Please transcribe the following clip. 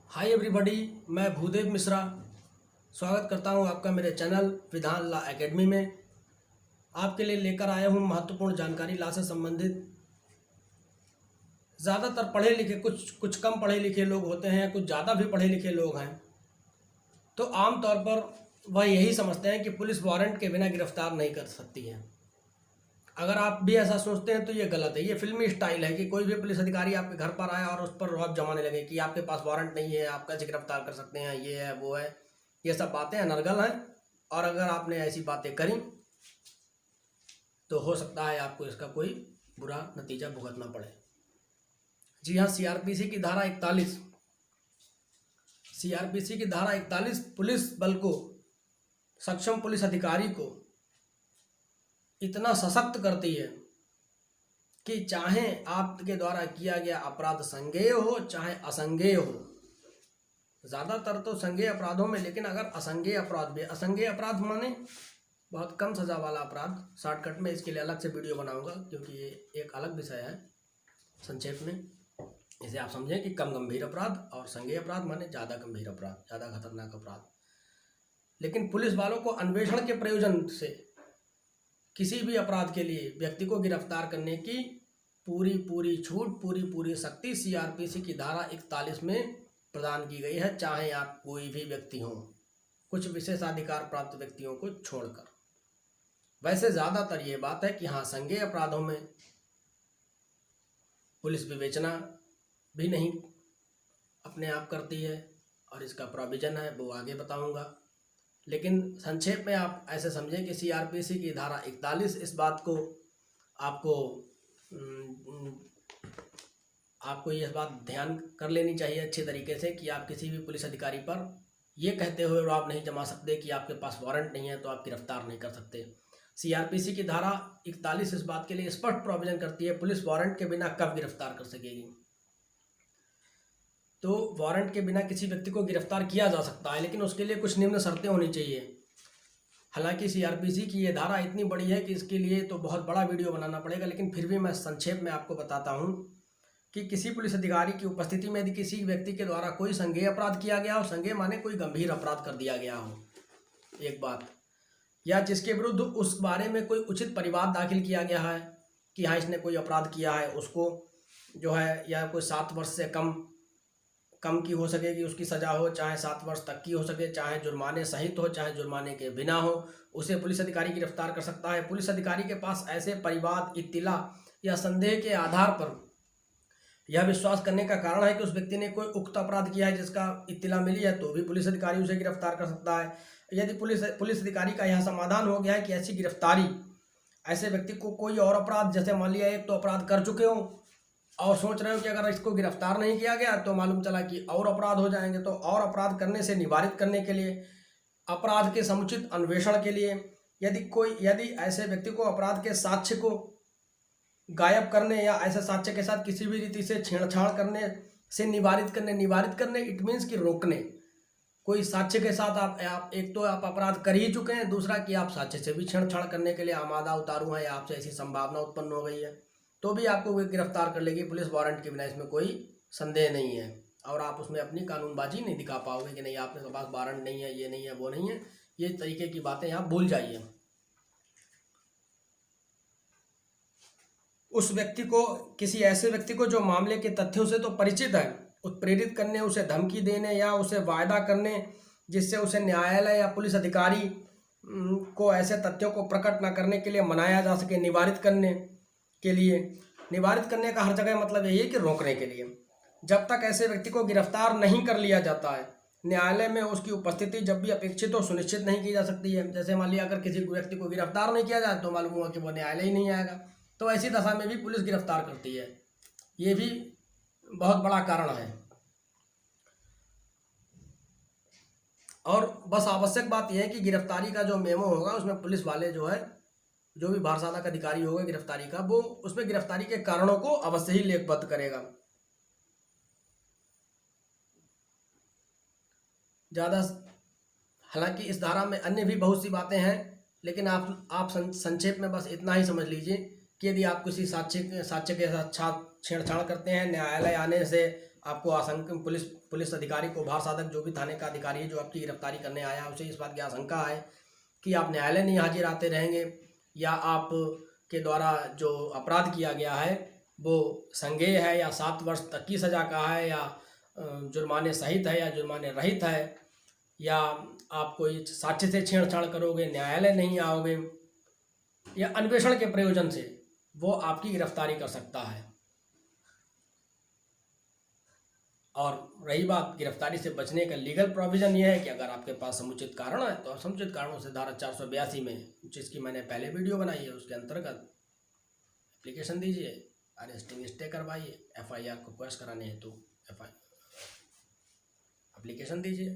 Hi everybody, मैं भूदेव मिश्रा स्वागत करता हूं आपका मेरे चैनल विधान लॉ एकेडमी में। आपके लिए लेकर आया हूं महत्वपूर्ण जानकारी लॉ से संबंधित। ज़्यादातर पढ़े लिखे कुछ कम पढ़े लिखे लोग होते हैं, कुछ ज़्यादा भी पढ़े लिखे लोग हैं। तो आम तौर पर वह यही समझते हैं कि पुलिस वारंट के बिना गिरफ्तार नहीं कर सकती है। अगर आप भी ऐसा सोचते हैं तो ये गलत है। ये फिल्मी स्टाइल है कि कोई भी पुलिस अधिकारी आपके घर पर आया और उस पर रौब जमाने लगे कि आपके पास वारंट नहीं है, आप कैसे गिरफ्तार कर सकते हैं, ये है वो है। ये सब बातें अनर्गल हैं और अगर आपने ऐसी बातें करी तो हो सकता है आपको इसका कोई बुरा नतीजा भुगतना पड़े। जी हाँ, सीआरपीसी की धारा 41 पुलिस बल को, सक्षम पुलिस अधिकारी को इतना सशक्त करती है कि चाहे आपके द्वारा किया गया अपराध संज्ञेय हो चाहे असंज्ञेय हो। ज़्यादातर तो संज्ञेय अपराधों में, लेकिन अगर असंज्ञेय अपराध भी, असंज्ञेय अपराध माने बहुत कम सज़ा वाला अपराध। शॉर्टकट में इसके लिए अलग से वीडियो बनाऊंगा क्योंकि ये एक अलग विषय है। संक्षेप में इसे आप समझें कि कम गंभीर अपराध और संज्ञेय अपराध माने ज़्यादा गंभीर अपराध, ज़्यादा खतरनाक अपराध। लेकिन पुलिस वालों को अन्वेषण के प्रयोजन से किसी भी अपराध के लिए व्यक्ति को गिरफ्तार करने की पूरी छूट, पूरी शक्ति सीआरपीसी की धारा 41 में प्रदान की गई है, चाहे आप कोई भी व्यक्ति हो, कुछ विशेषाधिकार प्राप्त व्यक्तियों को छोड़कर। वैसे ज़्यादातर ये बात है कि हाँ, संज्ञेय अपराधों में पुलिस विवेचना भी नहीं अपने आप करती है और इसका प्रोविज़न है, वो आगे बताऊंगा। लेकिन संक्षेप में आप ऐसे समझें कि सीआरपीसी की धारा 41 इस बात को आपको यह बात ध्यान कर लेनी चाहिए अच्छे तरीके से कि आप किसी भी पुलिस अधिकारी पर यह कहते हुए आप नहीं जमा सकते कि आपके पास वारंट नहीं है तो आप गिरफ्तार नहीं कर सकते। सीआरपीसी की धारा 41 इस बात के लिए स्पष्ट प्रोविजन करती है पुलिस वारंट के बिना कब गिरफ्तार कर सकेगी। तो वारंट के बिना किसी व्यक्ति को गिरफ्तार किया जा सकता है, लेकिन उसके लिए कुछ निम्न शर्तें होनी चाहिए। हालांकि सीआरपीसी की ये धारा इतनी बड़ी है कि इसके लिए तो बहुत बड़ा वीडियो बनाना पड़ेगा, लेकिन फिर भी मैं संक्षेप में आपको बताता हूँ कि किसी पुलिस अधिकारी की उपस्थिति में यदि किसी व्यक्ति के द्वारा कोई संज्ञेय अपराध किया गया हो, संज्ञेय माने कोई गंभीर अपराध कर दिया गया हो एक बात, या जिसके विरुद्ध उस बारे में कोई उचित परिवाद दाखिल किया गया है कि हाँ इसने कोई अपराध किया है, उसको जो है या कोई 7 वर्ष से कम की हो सकेगी उसकी सज़ा हो, चाहे 7 वर्ष तक की हो सके, चाहे जुर्माने सहित हो चाहे जुर्माने के बिना हो, उसे पुलिस अधिकारी गिरफ्तार कर सकता है। पुलिस अधिकारी के पास ऐसे परिवाद, इत्तिला या संदेह के आधार पर यह विश्वास करने का कारण है कि उस व्यक्ति ने कोई उक्त अपराध किया है जिसका इत्तिला मिली है, तो भी पुलिस अधिकारी उसे गिरफ्तार कर सकता है। यदि पुलिस अधिकारी का यह समाधान हो गया है कि ऐसी गिरफ्तारी ऐसे व्यक्ति को कोई और अपराध, जैसे मान लिया एक तो अपराध कर चुके हो और सोच रहे हो कि अगर इसको गिरफ्तार नहीं किया गया तो मालूम चला कि और अपराध हो जाएंगे, तो और अपराध करने से निवारित करने के लिए, अपराध के समुचित अन्वेषण के लिए, यदि ऐसे व्यक्ति को अपराध के साक्ष्य को गायब करने या ऐसे साक्ष्य के साथ किसी भी रीति से छेड़छाड़ करने से निवारित करने इट मीन्स कि रोकने। कोई साक्ष्य के साथ आप एक तो आप अपराध कर ही चुके हैं, दूसरा कि आप साक्ष्य से भी छेड़छाड़ करने के लिए आमादा उतारू हैं या आपसे ऐसी संभावना उत्पन्न हो गई है, तो भी आपको गिरफ्तार कर लेगी पुलिस वारंट के बिना, इसमें कोई संदेह नहीं है। और आप उसमें अपनी कानूनबाजी नहीं दिखा पाओगे कि नहीं आपके पास वारंट नहीं है, ये नहीं है, वो नहीं है। ये तरीके की बातें आप भूल जाइए। उस व्यक्ति को, किसी ऐसे व्यक्ति को जो मामले के तथ्यों से तो परिचित है, उत्प्रेरित करने, उसे धमकी देने या उसे वायदा करने जिससे उसे न्यायालय या पुलिस अधिकारी को ऐसे तथ्यों को प्रकट न करने के लिए मनाया जा सके, निवारित करने का हर जगह मतलब यही है कि रोकने के लिए। जब तक ऐसे व्यक्ति को गिरफ्तार नहीं कर लिया जाता है, न्यायालय में उसकी उपस्थिति जब भी अपेक्षित हो सुनिश्चित नहीं की जा सकती है। जैसे मान लिया अगर किसी व्यक्ति को गिरफ्तार नहीं किया जाए तो मालूम हुआ कि वो न्यायालय ही नहीं आएगा, तो ऐसी दशा में भी पुलिस गिरफ्तार करती है। ये भी बहुत बड़ा कारण है। और बस आवश्यक बात यह है कि गिरफ्तारी का जो मेमो होगा उसमें पुलिस वाले जो भी भारसाधक अधिकारी होगा गिरफ्तारी का, वो उसमें गिरफ्तारी के कारणों को अवश्य ही लेखबद्ध करेगा। ज़्यादा, हालांकि इस धारा में अन्य भी बहुत सी बातें हैं, लेकिन आप संक्षेप में बस इतना ही समझ लीजिए कि यदि आप किसी साक्ष्य के साथ छेड़छाड़ करते हैं, न्यायालय आने से आपको आशंका पुलिस अधिकारी को भार साधक जो भी थाने का अधिकारी है जो आपकी गिरफ्तारी करने आया है उसे इस बात की आशंका है कि आप न्यायालय नहीं हाजिर आते रहेंगे या आप के द्वारा जो अपराध किया गया है वो संज्ञेय है या 7 वर्ष तक की सज़ा का है या जुर्माने सहित है या जुर्माने रहित है या आप कोई साक्ष्य से छेड़छाड़ करोगे, न्यायालय नहीं आओगे या अन्वेषण के प्रयोजन से वो आपकी गिरफ्तारी कर सकता है। और रही बात गिरफ्तारी से बचने का लीगल प्रोविज़न ये है कि अगर आपके पास समुचित कारण है तो आप समुचित कारणों से धारा 482 में, जिसकी मैंने पहले वीडियो बनाई है, उसके अंतर्गत एप्लीकेशन दीजिए, अरेस्टिंग स्टे करवाइए, FIR को क्वेश कराने हेतु एप्लीकेशन दीजिए।